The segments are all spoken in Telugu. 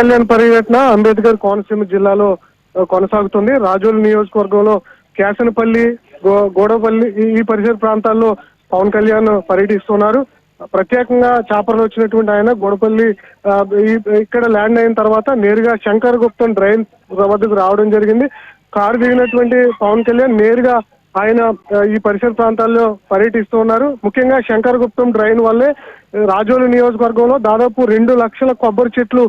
కళ్యాణ్ పర్యటన అంబేద్కర్ కోనసీమ జిల్లాలో కొనసాగుతుంది. రాజోలు నియోజకవర్గంలో కేసనపల్లి, గోడపల్లి ఈ పరిసర ప్రాంతాల్లో పవన్ కళ్యాణ్ పర్యటిస్తున్నారు. ప్రత్యేకంగా చాపర్లు వచ్చినటువంటి ఆయన గోడపల్లి ఇక్కడ ల్యాండ్ అయిన తర్వాత నేరుగా శంకర్ గుప్తం డ్రైన్ వద్దకు రావడం జరిగింది. కారు దిగినటువంటి పవన్ కళ్యాణ్ నేరుగా ఆయన ఈ పరిసర ప్రాంతాల్లో పర్యటిస్తూ ఉన్నారు. ముఖ్యంగా శంకర్ గుప్తం డ్రైన్ వల్లే రాజోలు నియోజకవర్గంలో దాదాపు 2 లక్షల కొబ్బరి చెట్లు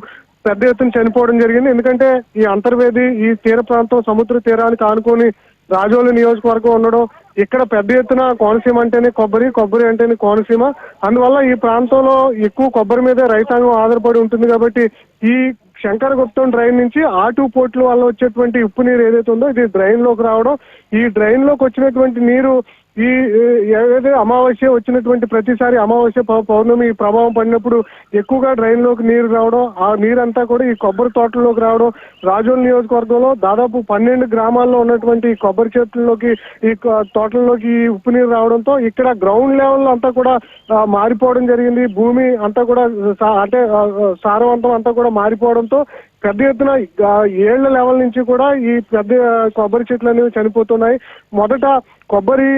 పెద్ద ఎత్తున చనిపోవడం జరిగింది. ఎందుకంటే ఈ అంతర్వేది ఈ తీర ప్రాంతం సముద్ర తీరానికి ఆనుకొని రాజోలు నియోజకవర్గం ఉండడం, ఇక్కడ పెద్ద ఎత్తున కోనసీమ అంటేనే కొబ్బరి అంటేనే కోనసీమ. అందువల్ల ఈ ప్రాంతంలో ఎక్కువ కొబ్బరి మీద రైతాంగం ఆధారపడి ఉంటుంది. కాబట్టి ఈ శంకర్ గుప్తం డ్రైన్ నుంచి ఆటు పోర్టుల వల్ల వచ్చేటువంటి ఉప్పు నీరు ఏదైతే ఉందో ఇది డ్రైన్ లోకి రావడం, ఈ డ్రైన్ లోకి వచ్చినటువంటి నీరు ఈ ఏదైతే అమావాస్య వచ్చినటువంటి ప్రతిసారి అమావాస్య పౌర్ణమి ప్రభావం పడినప్పుడు ఎక్కువగా డ్రైన్ లోకి నీరు రావడం, ఆ నీరంతా కూడా ఈ కొబ్బరి తోటల్లోకి రావడం, రాజోలు నియోజకవర్గంలో దాదాపు 12 గ్రామాల్లో ఉన్నటువంటి కొబ్బరి చెట్లలోకి ఈ తోటల్లోకి ఈ ఉప్పు నీరు రావడంతో ఇక్కడ గ్రౌండ్ లెవెల్ అంతా కూడా మారిపోవడం జరిగింది. భూమి అంతా కూడా అంటే సారవంతం అంతా కూడా మారిపోవడంతో పెద్ద ఎత్తున 7 లెవెల్ నుంచి కూడా ఈ పెద్ద కొబ్బరి చెట్లు అనేవి చనిపోతున్నాయి. మొదట కొబ్బరి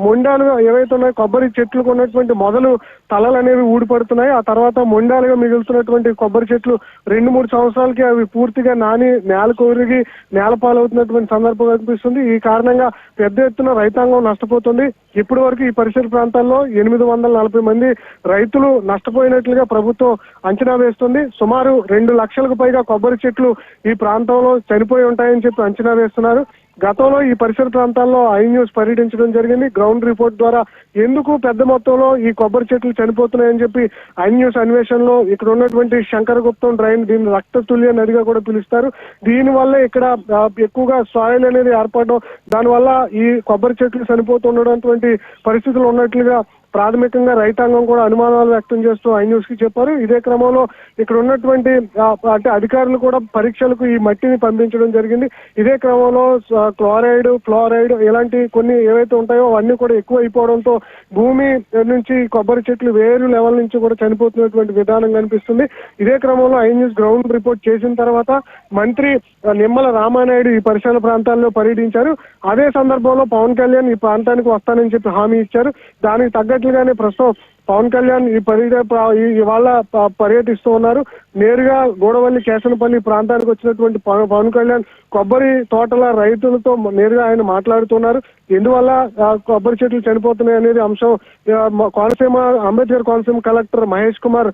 మొండాలు ఏవైతే ఉన్నాయో కొబ్బరి చెట్లకు ఉన్నటువంటి మొదలు తలలు అనేవి ఊడిపడుతున్నాయి. ఆ తర్వాత మొండాలుగా మిగులుతున్నటువంటి కొబ్బరి చెట్లు 2-3 సంవత్సరాలకి అవి పూర్తిగా నాని నేల కొరిగి నేల పాలవుతున్నటువంటి సందర్భం కనిపిస్తుంది. ఈ కారణంగా పెద్ద ఎత్తున రైతాంగం నష్టపోతుంది. ఇప్పటి వరకు ఈ పరిసర ప్రాంతాల్లో 840 మంది రైతులు నష్టపోయినట్లుగా ప్రభుత్వం అంచనా వేస్తుంది. సుమారు 2 లక్షలకు పైగా కొబ్బరి చెట్లు ఈ ప్రాంతంలో చనిపోయి ఉంటాయని చెప్పి అంచనా వేస్తున్నారు. గతంలో ఈ పరిసర ప్రాంతాల్లో ఐ న్యూస్ పర్యటించడం జరిగింది. గ్రౌండ్ రిపోర్ట్ ద్వారా ఎందుకు పెద్ద మొత్తంలో ఈ కొబ్బరి చెట్లు చనిపోతున్నాయని చెప్పి ఐ న్యూస్ అన్వేషణలో ఇక్కడ ఉన్నటువంటి శంకర్ గుప్తం డ్రైన్, దీన్ని రక్తతుల్య నదిగా కూడా పిలుస్తారు. దీని వల్ల ఇక్కడ ఎక్కువగా సాయిల్ అనేది ఏర్పడడం, దానివల్ల ఈ కొబ్బరి చెట్లు చనిపోతుండటువంటి పరిస్థితులు ఉన్నట్లుగా ప్రాథమికంగా రైతాంగం కూడా అనుమానాలు వ్యక్తం చేస్తూ ఐ న్యూస్ కి చెప్పారు. ఇదే క్రమంలో ఇక్కడ ఉన్నటువంటి అంటే అధికారులు కూడా పరీక్షలకు ఈ మట్టిని పంపించడం జరిగింది. ఇదే క్రమంలో క్లోరైడ్, ఫ్లోరైడ్ ఇలాంటి కొన్ని ఏవైతే ఉంటాయో అవన్నీ కూడా ఎక్కువ అయిపోవడంతో భూమి నుంచి కొబ్బరి చెట్లు వేరు లెవెల్ నుంచి కూడా చనిపోతున్నటువంటి విధానం కనిపిస్తుంది. ఇదే క్రమంలో ఐ న్యూస్ గ్రౌండ్ రిపోర్ట్ చేసిన తర్వాత మంత్రి నిమ్మల రామానాయుడు ఈ పరిసర ప్రాంతాల్లో పర్యటించారు. అదే సందర్భంలో పవన్ కళ్యాణ్ ఈ ప్రాంతానికి వస్తానని చెప్పి హామీ ఇచ్చారు. దానికి తగ్గట్లుగానే ప్రస్తుతం పవన్ కళ్యాణ్ ఇవాళ పర్యటిస్తూ ఉన్నారు. నేరుగా గోడవల్లి, కేసనపల్లి ప్రాంతానికి వచ్చినటువంటి పవన్ కళ్యాణ్ కొబ్బరి తోటల రైతులతో నేరుగా ఆయన మాట్లాడుతున్నారు. ఎందువల్ల కొబ్బరి చెట్లు చనిపోతున్నాయి అనేది అంశం కోనసీమ అంబేద్కర్ కోనసీమ కలెక్టర్ మహేష్ కుమార్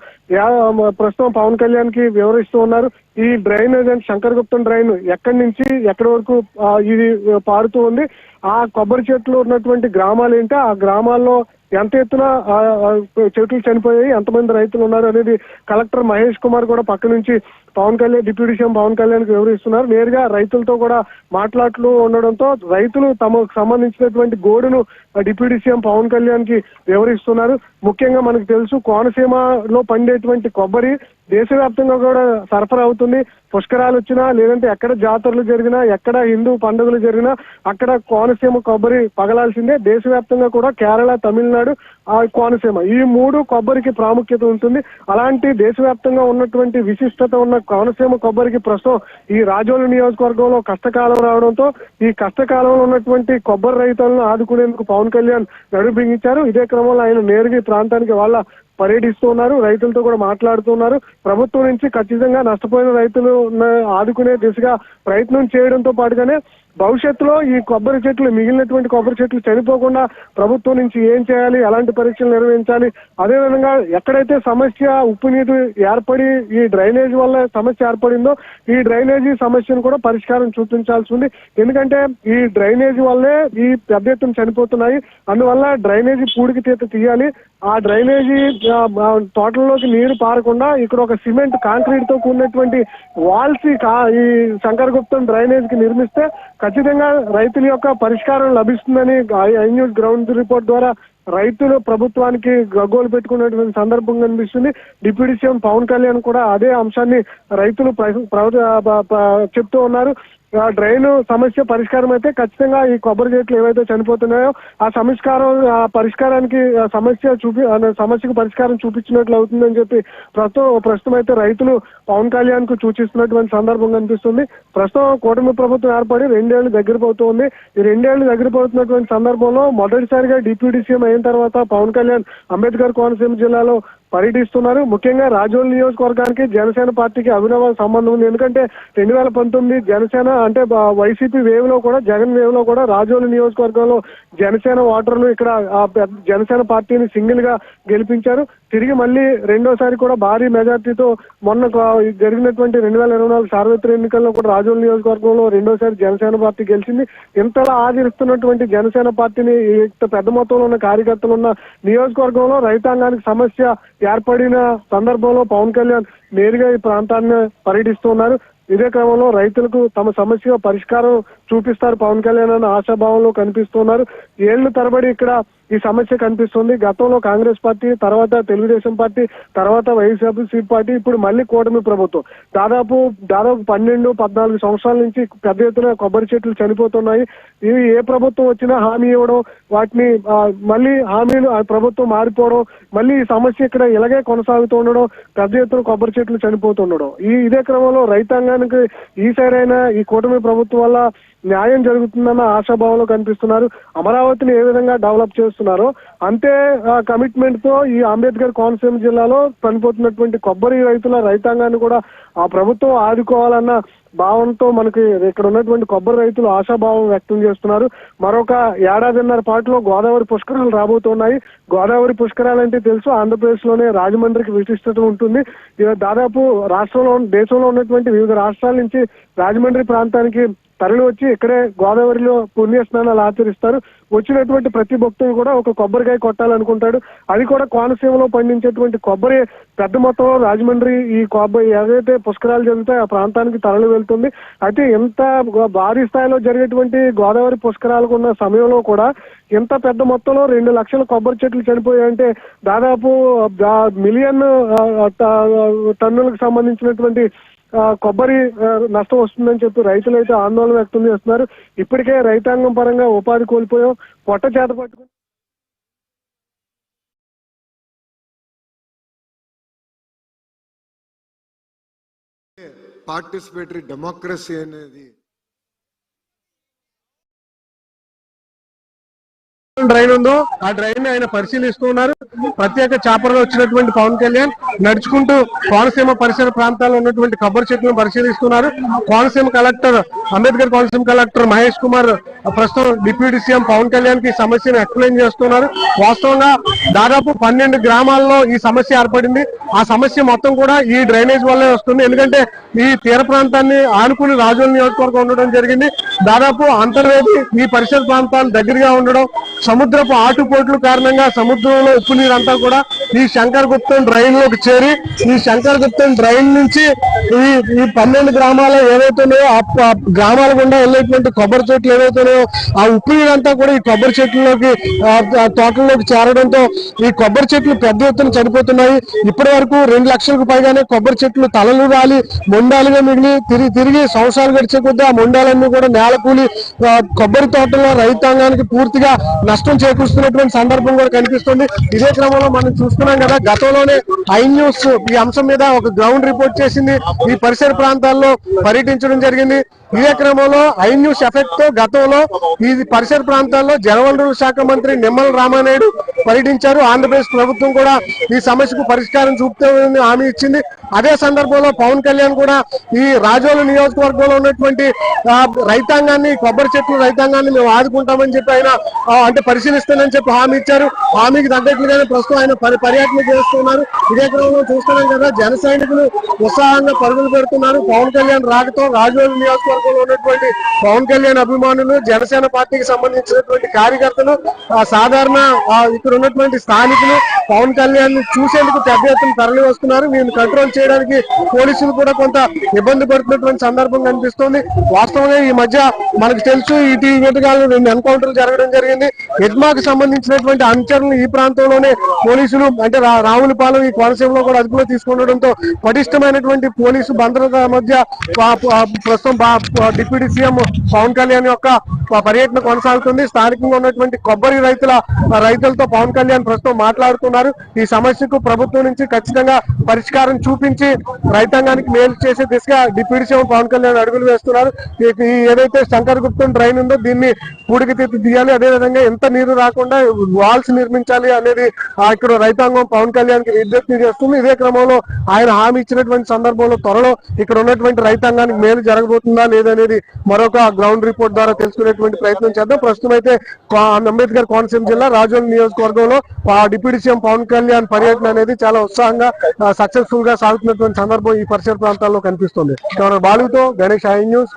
ప్రస్తుతం పవన్ కళ్యాణ్ కి వివరిస్తూ ఉన్నారు. ఈ డ్రైన్ శంకర్ గుప్తం డ్రైన్ ఎక్కడి నుంచి ఎక్కడి వరకు ఇది పారుతూ ఉంది, ఆ కొబ్బరి చెట్లు ఉన్నటువంటి గ్రామాలు ఏంటి, ఆ గ్రామాల్లో ఎంత ఎత్తున చెట్లు చనిపోయాయి, ఎంతమంది రైతులు ఉన్నారు అనేది కలెక్టర్ మహేష్ కుమార్ కూడా పక్క నుంచి పవన్ కళ్యాణ్ డిప్యూటీ సీఎం పవన్ కళ్యాణ్ కి వివరిస్తున్నారు. నేరుగా రైతులతో కూడా మాట్లాడుతూ ఉండడంతో రైతులు తమకు సంబంధించినటువంటి గోడును డిప్యూటీ సీఎం పవన్ కళ్యాణ్ కి వివరిస్తున్నారు. ముఖ్యంగా మనకు తెలుసు కోనసీమలో పండేటువంటి కొబ్బరి దేశవ్యాప్తంగా కూడా సరఫరా అవుతుంది. పుష్కరాలు వచ్చినా లేదంటే ఎక్కడ జాతరలు జరిగినా ఎక్కడ హిందూ పండుగలు జరిగినా అక్కడ కోనసీమ కొబ్బరి పగలాల్సిందే. దేశవ్యాప్తంగా కూడా కేరళ, తమిళనాడు, కోనసీమ ఈ 3 కొబ్బరికి ప్రాముఖ్యత ఉంటుంది. అలాంటి దేశవ్యాప్తంగా ఉన్నటువంటి విశిష్టత ఉన్న కోనసీమ కొబ్బరికి ప్రస్తుతం ఈ రాజోలు నియోజకవర్గంలో కష్టకాలం రావడంతో ఈ కష్టకాలంలో ఉన్నటువంటి కొబ్బరి రైతులను ఆదుకునేందుకు పవన్ కళ్యాణ్ నడుం బిగించారు. ఇదే క్రమంలో ఆయన నేరుగా ఈ ప్రాంతానికి వాళ్ళ పర్యటిస్తూ ఉన్నారు. రైతులతో కూడా మాట్లాడుతున్నారు. ప్రభుత్వం నుంచి ఖచ్చితంగా నష్టపోయిన రైతులు ఆదుకునే దిశగా ప్రయత్నం చేయడంతో పాటుగానే భవిష్యత్తులో ఈ కొబ్బరి చెట్లు మిగిలినటువంటి కొబ్బరి చెట్లు చనిపోకుండా ప్రభుత్వం నుంచి ఏం చేయాలి, ఎలాంటి పరీక్షలు నిర్వహించాలి, అదేవిధంగా ఎక్కడైతే సమస్య ఉప్పు నీరు ఏర్పడి ఈ డ్రైనేజీ వల్ల సమస్య ఏర్పడిందో ఈ డ్రైనేజీ సమస్యను కూడా పరిష్కారం చూపించాల్సి ఉంది. ఎందుకంటే ఈ డ్రైనేజీ వల్లే ఈ పెద్ద ఎత్తున చనిపోతున్నాయి. అందువల్ల డ్రైనేజీ పూడికి తీయాలి. ఆ డ్రైనేజీ తోటల్లోకి నీరు పారకుండా ఇక్కడ ఒక సిమెంట్ కాంక్రీట్ తో కూడినటువంటి వాల్స్ ఈ శంకర్ గుప్తం డ్రైనేజ్ కి నిర్మిస్తే ఖచ్చితంగా రైతుల యొక్క పరిష్కారం లభిస్తుందని ఐ న్యూస్ గ్రౌండ్ రిపోర్ట్ ద్వారా రైతులు ప్రభుత్వానికి గగ్గోలు పెట్టుకున్నటువంటి సందర్భం కనిపిస్తుంది. డిప్యూటీ సీఎం పవన్ కళ్యాణ్ కూడా అదే అంశాన్ని రైతులు చెప్తూ ఉన్నారు. డ్రైన్ సమస్య పరిష్కారం అయితే ఖచ్చితంగా ఈ కొబ్బరి చెట్లు ఏవైతే చనిపోతున్నాయో ఆ పరిష్కారానికి సమస్యకు పరిష్కారం చూపించినట్లు అవుతుందని చెప్పి ప్రస్తుతం అయితే రైతులు పవన్ కళ్యాణ్ కు సూచిస్తున్నటువంటి సందర్భం కనిపిస్తుంది. ప్రస్తుతం కూటమి ప్రభుత్వం ఏర్పడి 2 ఏళ్లు దగ్గర పోతుంది. ఈ 2 ఏళ్లు దగ్గర పోతున్నటువంటి సందర్భంలో మొదటిసారిగా డిప్యూటీ సీఎం అయిన తర్వాత పవన్ కళ్యాణ్ అంబేద్కర్ కోనసీమ జిల్లాలో పర్యటిస్తున్నారు. ముఖ్యంగా రాజోల్ నియోజకవర్గానికి జనసేన పార్టీకి అవినవ సంబంధం ఉంది. ఎందుకంటే 2019 జనసేన అంటే వైసీపీ వేవ్ లో కూడా జగన్ వేవ్ లో కూడా రాజోల్ నియోజకవర్గంలో జనసేన ఓటర్లు ఇక్కడ జనసేన పార్టీని సింగిల్ గా గెలిపించారు. తిరిగి మళ్ళీ రెండోసారి కూడా భారీ మెజార్టీతో మొన్న జరిగినటువంటి 2024 సార్వత్రిక ఎన్నికల్లో కూడా రాజోల్ నియోజకవర్గంలో రెండోసారి జనసేన పార్టీ గెలిచింది. ఇంతలా ఆదరిస్తున్నటువంటి జనసేన పార్టీని పెద్ద మొత్తంలో ఉన్న కార్యకర్తలు ఉన్న నియోజకవర్గంలో రైతాంగానికి సమస్య ఏర్పడిన సందర్భంలో పవన్ కళ్యాణ్ నేరుగా ఈ ప్రాంతాన్ని పర్యటిస్తున్నారు. ఇదే క్రమంలో రైతులకు తమ సమస్య పరిష్కారం చూపిస్తారు పవన్ కళ్యాణ్ అన్న ఆశాభావంలో కనిపిస్తున్నారు. ఏళ్ల తరబడి ఇక్కడ ఈ సమస్య కనిపిస్తుంది. గతంలో కాంగ్రెస్ పార్టీ, తర్వాత తెలుగుదేశం పార్టీ, తర్వాత వైఎస్ఆర్సీపీ పార్టీ, ఇప్పుడు మళ్ళీ కూటమి ప్రభుత్వం దాదాపు 12-14 సంవత్సరాల నుంచి పెద్ద ఎత్తున కొబ్బరి చెట్లు చనిపోతున్నాయి. ఇవి ఏ ప్రభుత్వం వచ్చినా హామీ ఇవ్వడం, వాటిని మళ్ళీ హామీలు ప్రభుత్వం మారిపోవడం, మళ్ళీ ఈ సమస్య ఇక్కడ ఇలాగే కొనసాగుతూ ఉండడం, పెద్ద ఎత్తున కొబ్బరి చెట్లు చనిపోతుండడం. ఇదే క్రమంలో రైతాంగానికి ఈసారైనా ఈ కూటమి ప్రభుత్వం వల్ల న్యాయం జరుగుతుందన్న ఆశాభావంలో కనిపిస్తున్నారు. అమరావతిని ఏ విధంగా డెవలప్ చేస్తున్నారో అంతే కమిట్మెంట్ తో ఈ అంబేద్కర్ కోనసీమ జిల్లాలో చనిపోతున్నటువంటి కొబ్బరి రైతాంగాన్ని కూడా ఆ ప్రభుత్వం ఆదుకోవాలన్న భావంతో మనకి ఇక్కడ ఉన్నటువంటి కొబ్బరి రైతులు ఆశాభావం వ్యక్తం చేస్తున్నారు. మరొక 1.5 ఏళ్ల పాటులో గోదావరి పుష్కరాలు రాబోతున్నాయి. గోదావరి పుష్కరాలు అంటే తెలుసు, ఆంధ్రప్రదేశ్ లోనే రాజమండ్రికి విశిష్టత ఉంటుంది. దాదాపు దేశంలో ఉన్నటువంటి వివిధ రాష్ట్రాల నుంచి రాజమండ్రి ప్రాంతానికి తరలి వచ్చి ఇక్కడే గోదావరిలో పుణ్యస్నానాలు ఆచరిస్తారు. వచ్చినటువంటి ప్రతి భక్తులు కూడా ఒక కొబ్బరికాయ కొట్టాలనుకుంటాడు. అది కూడా కోనసీమలో పండించేటువంటి కొబ్బరి పెద్ద మొత్తంలో రాజమండ్రి ఈ కొబ్బరి ఏదైతే పుష్కరాలు జరుగుతాయి ఆ ప్రాంతానికి తరలి వెళ్తుంది. అయితే ఇంత భారీ స్థాయిలో జరిగేటువంటి గోదావరి పుష్కరాలకు ఉన్న సమయంలో కూడా ఇంత పెద్ద మొత్తంలో 2 లక్షల కొబ్బరి చెట్లు చనిపోయాయంటే దాదాపు 1 మిలియన్ టన్నులకు సంబంధించినటువంటి కొబ్బరి నష్టం వస్తుందని చెప్పి రైతులు అయితే ఆందోళన వ్యక్తం చేస్తున్నారు. ఇప్పటికే రైతాంగం పరంగా ఉపాధి కోల్పోయాం, పొట్ట చేత పట్టుకుని పార్టిసిపేటరీ డెమోక్రసీ అనేది డ్రైన్ ఉందో ఆ డ్రైన్ ఆయన పరిశీలిస్తూ ఉన్నారు. ప్రత్యేక చాపర్లో వచ్చినటువంటి పవన్ కళ్యాణ్ నడుచుకుంటూ కోనసీమ పరిసర ప్రాంతాల్లో ఉన్నటువంటి కొబ్బరి చెట్లను పరిశీలిస్తున్నారు. కోనసీమ కలెక్టర్ అంబేద్కర్ కోనసీమ కలెక్టర్ మహేష్ కుమార్ ప్రస్తుతం డిప్యూటీ సీఎం పవన్ కళ్యాణ్ కి సమస్యను ఎక్స్ప్లెయిన్ చేస్తున్నారు. వాస్తవంగా దాదాపు 12 గ్రామాల్లో ఈ సమస్య ఏర్పడింది. ఆ సమస్య మొత్తం కూడా ఈ డ్రైనేజ్ వల్లే వస్తుంది. ఎందుకంటే ఈ తీర ప్రాంతాన్ని ఆనుకుని రాజోల్ నియోజకవర్గం ఉండడం జరిగింది. దాదాపు అంతర్వేది ఈ పరిసర ప్రాంతాలు దగ్గరగా ఉండడం, సముద్రపు ఆటుపోట్లు కారణంగా సముద్రంలో ఉప్పు నీరంతా కూడా ఈ శంకర్ గుప్తం డ్రైన్ లోకి చేరి ఈ శంకర్ గుప్తం డ్రైన్ నుంచి ఈ 12 గ్రామాలు ఏవైతున్నాయో ఆ గ్రామాల గుండా వెళ్ళేటువంటి కొబ్బరి చెట్లు ఏవైతున్నాయో ఆ ఉప్పు నీరంతా కూడా ఈ కొబ్బరి చెట్లలోకి తోటల్లోకి చేరడంతో ఈ కొబ్బరి చెట్లు పెద్ద ఎత్తున చనిపోతున్నాయి. ఇప్పటి వరకు 2 లక్షలకు పైగానే కొబ్బరి చెట్లు తలలు రాలి మొండాలుగా మిగిలి తిరిగి సంవత్సరాలు గడిచే కొద్దీ ఆ మొండాలన్నీ కూడా నేలకూలి కొబ్బరి తోటల్లో రైతాంగానికి పూర్తిగా నష్టం చేకూరుస్తున్నటువంటి సందర్భం కూడా కనిపిస్తుంది. ఇదే క్రమంలో మనం చూస్తున్నాం కదా, గతంలోనే ఐ న్యూస్ ఈ అంశం మీద ఒక గ్రౌండ్ రిపోర్ట్ చేసింది, ఈ పరిసర ప్రాంతాల్లో పర్యటించడం జరిగింది. ఇదే క్రమంలో ఐ న్యూస్ ఎఫెక్ట్ తో గతంలో ఈ పరిసర ప్రాంతాల్లో జలవనరుల శాఖ మంత్రి నిమ్మల రామానాయుడు పర్యటించారు. ఆంధ్రప్రదేశ్ ప్రభుత్వం కూడా ఈ సమస్యకు పరిష్కారం చూపుతామని హామీ ఇచ్చింది. అదే సందర్భంలో పవన్ కళ్యాణ్ కూడా ఈ రాజోలు నియోజకవర్గంలో ఉన్నటువంటి రైతాంగాన్ని, కొబ్బరి చెట్లు రైతాంగాన్ని మేము ఆదుకుంటామని చెప్పి ఆయన అంటే పరిశీలిస్తానని చెప్పి హామీ ఇచ్చారు. హామీకి తగ్గట్లుగానే ప్రస్తుతం ఆయన పర్యటన చేస్తున్నారు. ఇదే క్రమంలో చూస్తున్నాం కదా, జన సైనికులు ఉత్సాహంగా పరుగులు పెడుతున్నారు. పవన్ కళ్యాణ్ రాకతో రాజోలు నియోజకవర్గంలో ఉన్నటువంటి పవన్ కళ్యాణ్ అభిమానులు, జనసేన పార్టీకి సంబంధించినటువంటి కార్యకర్తలు, సాధారణ ఇక్కడ ఉన్నటువంటి స్థానికులు పవన్ కళ్యాణ్ చూసేందుకు పెద్ద ఎత్తున తరలి వస్తున్నారు. వీరిని కంట్రోల్ చేయడానికి పోలీసులు కూడా కొంత ఇబ్బంది పడుతున్నటువంటి సందర్భం కనిపిస్తోంది. వాస్తవంగా ఈ మధ్య మనకు తెలుసు ఇటీవల 2 ఎన్కౌంటర్లు జరగడం జరిగింది. ఎడ్మాకు సంబంధించినటువంటి అనుచరులు ఈ ప్రాంతంలోనే పోలీసులు అంటే రావులపాలెం ఈ కోనసీమలో కూడా అదుపులో తీసుకుండడంతో పటిష్టమైనటువంటి పోలీసు భద్రత మధ్య ప్రస్తుతం డిప్యూటీ సీఎం పవన్ కళ్యాణ్ యొక్క పర్యటన కొనసాగుతుంది. స్థానికంగా ఉన్నటువంటి కొబ్బరి రైతులతో పవన్ కళ్యాణ్ ప్రస్తుతం మాట్లాడుతున్నారు. ఈ సమస్యకు ప్రభుత్వం నుంచి ఖచ్చితంగా పరిష్కారం చూపించి రైతాంగానికి మేలు చేసే దిశగా డిప్యూటీ సీఎం పవన్ కళ్యాణ్ అడుగులు వేస్తున్నారు. ఏదైతే శంకర్ గుప్తం డ్రైన్ ఉందో దీన్ని పూడికి తీయాలి, అదేవిధంగా ఎంత నీరు రాకుండా వాల్స్ నిర్మించాలి అనేది ఇక్కడ రైతాంగం పవన్ కళ్యాణ్ కి విజ్ఞప్తి చేస్తుంది. ఇదే క్రమంలో ఆయన హామీ ఇచ్చినటువంటి సందర్భంలో త్వరలో ఇక్కడ ఉన్నటువంటి రైతాంగానికి మేలు జరగబోతుందా లేదనేది మరొక గ్రౌండ్ రిపోర్ట్ ద్వారా తెలుసుకునేటువంటి ప్రయత్నం చేద్దాం. ప్రస్తుతం అయితే అంబేద్కర్ కోనసీమ జిల్లా రాజోల్ నియోజకవర్గంలో డిప్యూటీ సీఎం పవన్ కళ్యాణ్ పర్యటన అనేది చాలా ఉత్సాహంగా సక్సెస్ఫుల్ గా సాగుతున్నటువంటి సందర్భం ఈ పరిసర ప్రాంతాల్లో కనిపిస్తుంది. బాలుతో గణేష్, ఐ న్యూస్.